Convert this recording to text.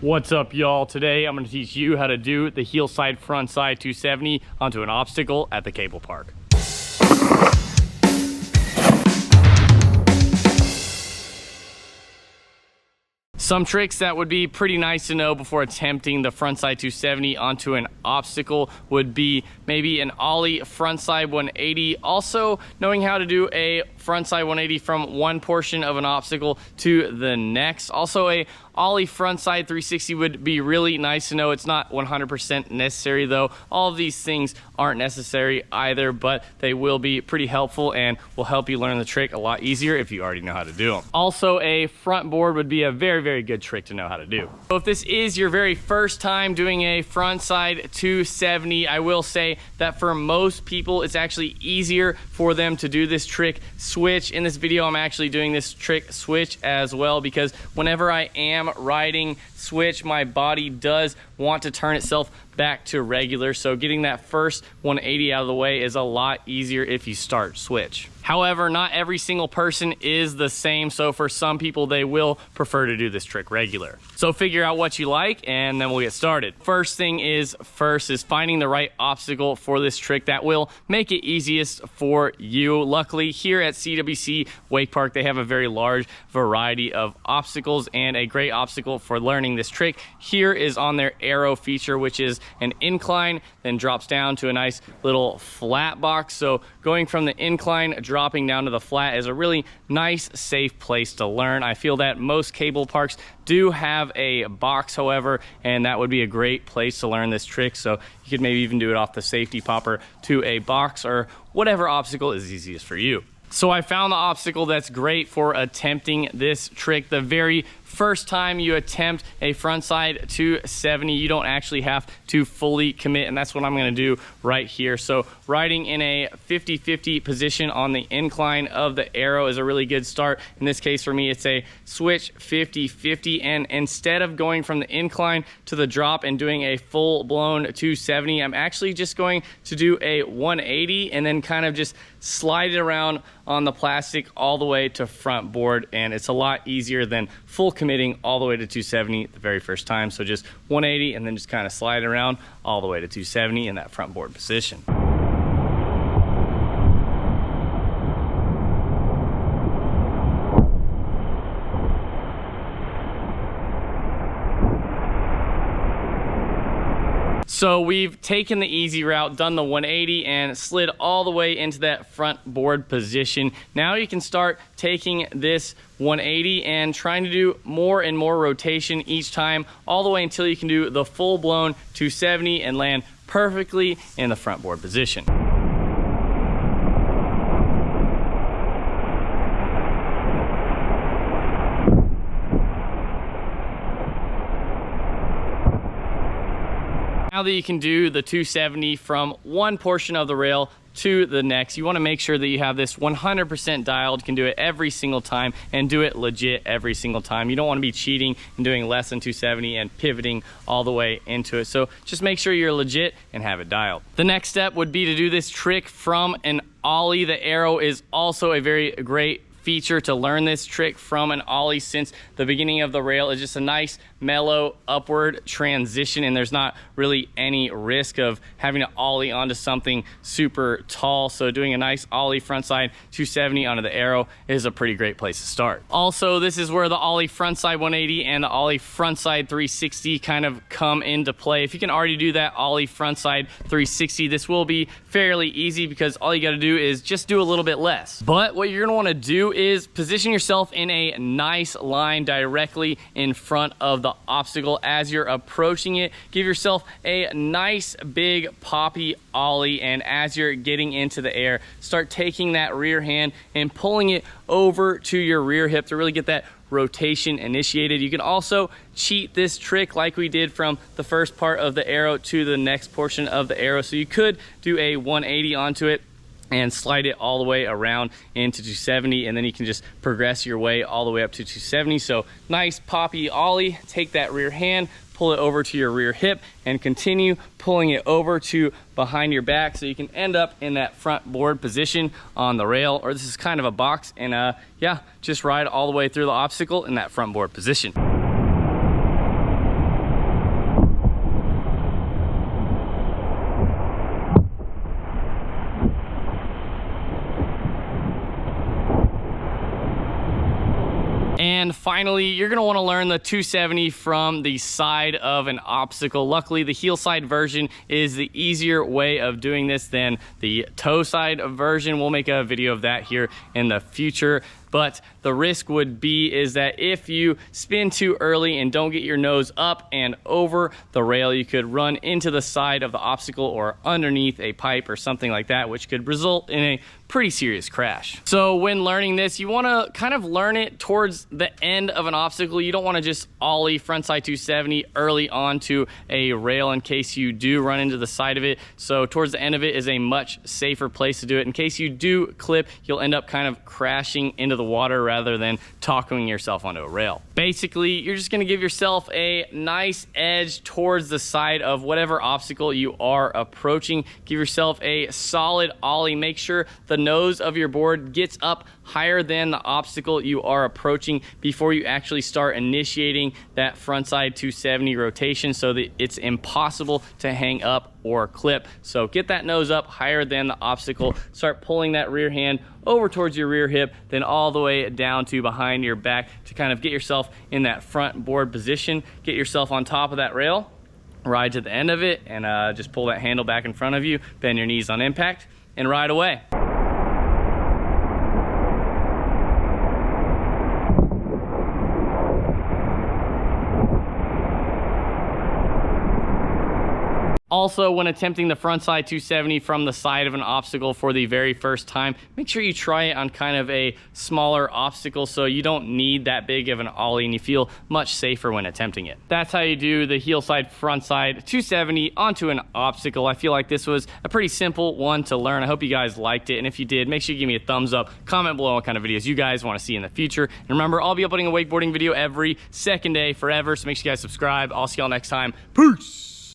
What's up, y'all? Today I'm going to teach you how to do the heel side front side 270 onto an obstacle at the cable park. Some tricks that would be pretty nice to know before attempting the frontside 270 onto an obstacle would be maybe an ollie frontside 180. Also, knowing how to do a frontside 180 from one portion of an obstacle to the next. Also, a ollie frontside 360 would be really nice to know. It's not 100% necessary though. All of these things aren't necessary either, but they will be pretty helpful and will help you learn the trick a lot easier if you already know how to do them. Also, a front board would be a very good trick to know how to do. So if this is your very first time doing a frontside 270, I will say that for most people it's actually easier for them to do this trick switch. In this video I'm actually doing this trick switch as well, because whenever I am riding switch, my body does want to turn itself back to regular, so getting that first 180 out of the way is a lot easier if you start switch. However, not every single person is the same, so for some people they will prefer to do this trick regular. So figure out what you like and then we'll get started. First thing is finding the right obstacle for this trick that will make it easiest for you. Luckily here at CWC Wake Park they have a very large variety of obstacles, and a great obstacle for learning this trick here is on their arrow feature, which is an incline then drops down to a nice little flat box. So going from the incline dropping down to the flat is a really nice safe place to learn. I feel that most cable parks do have a box, however, and that would be a great place to learn this trick. So you could maybe even do it off the safety popper to a box or whatever obstacle is easiest for you. So I found the obstacle that's great for attempting this trick. The very first time you attempt a frontside 270, you don't actually have to fully commit, and that's what I'm going to do right here. So riding in a 50-50 position on the incline of the arrow is a really good start. In this case for me it's a switch 50-50, and instead of going from the incline to the drop and doing a full-blown 270, I'm actually just going to do a 180 and then kind of just slide it around on the plastic all the way to front board, and it's a lot easier than full committing all the way to 270 the very first time. So just 180 and then just kind of slide it around all the way to 270 in that front board position. So we've taken the easy route, done the 180 and slid all the way into that front board position. Now you can start taking this 180 and trying to do more and more rotation each time, all the way until you can do the full-blown 270 and land perfectly in the front board position. Now that you can do the 270 from one portion of the rail to the next, you want to make sure that you have this 100% dialed, can do it every single time and do it legit every single time. You don't want to be cheating and doing less than 270 and pivoting all the way into it. So just make sure you're legit and have it dialed. The next step would be to do this trick from an ollie. The arrow is also a very great feature to learn this trick from an ollie, since the beginning of the rail is just a nice mellow upward transition and there's not really any risk of having to ollie onto something super tall. So doing a nice ollie frontside 270 onto the arrow is a pretty great place to start. Also, this is where the ollie frontside 180 and the ollie frontside 360 kind of come into play. If you can already do that ollie frontside 360, this will be fairly easy because all you got to do is just do a little bit less. But what you're going to want to do is position yourself in a nice line directly in front of the obstacle. As you're approaching it, give yourself a nice big poppy ollie, and as you're getting into the air, start taking that rear hand and pulling it over to your rear hip to really get that rotation initiated. You can also cheat this trick like we did from the first part of the arrow to the next portion of the arrow. So you could do a 180 onto it and slide it all the way around into 270, and then you can just progress your way all the way up to 270. So nice poppy ollie, take that rear hand, pull it over to your rear hip, and continue pulling it over to behind your back so you can end up in that front board position on the rail, or this is kind of a box, and yeah, just ride all the way through the obstacle in that front board position. And finally, you're gonna wanna learn the 270 from the side of an obstacle. Luckily, the heel side version is the easier way of doing this than the toe side version. We'll make a video of that here in the future. But the risk would be is that if you spin too early and don't get your nose up and over the rail, you could run into the side of the obstacle or underneath a pipe or something like that, which could result in a pretty serious crash. So when learning this, you want to kind of learn it towards the end of an obstacle. You don't want to just ollie frontside 270 early onto a rail in case you do run into the side of it. So towards the end of it is a much safer place to do it. In case you do clip, you'll end up kind of crashing into the water rather than tacoing yourself onto a rail. Basically, you're just going to give yourself a nice edge towards the side of whatever obstacle you are approaching. Give yourself a solid ollie. Make sure the nose of your board gets up higher than the obstacle you are approaching before you actually start initiating that frontside 270 rotation, so that it's impossible to hang up or clip. So get that nose up higher than the obstacle, start pulling that rear hand over towards your rear hip, then all the way down to behind your back to kind of get yourself in that front board position. Get yourself on top of that rail, ride to the end of it, and just pull that handle back in front of you, bend your knees on impact, and ride away. Also, when attempting the frontside 270 from the side of an obstacle for the very first time, make sure you try it on kind of a smaller obstacle so you don't need that big of an ollie and you feel much safer when attempting it. That's how you do the heel side frontside 270 onto an obstacle. I feel like this was a pretty simple one to learn. I hope you guys liked it, and if you did, make sure you give me a thumbs up, comment below what kind of videos you guys want to see in the future. And remember, I'll be uploading a wakeboarding video every second day forever, so make sure you guys subscribe. I'll see y'all next time. Peace!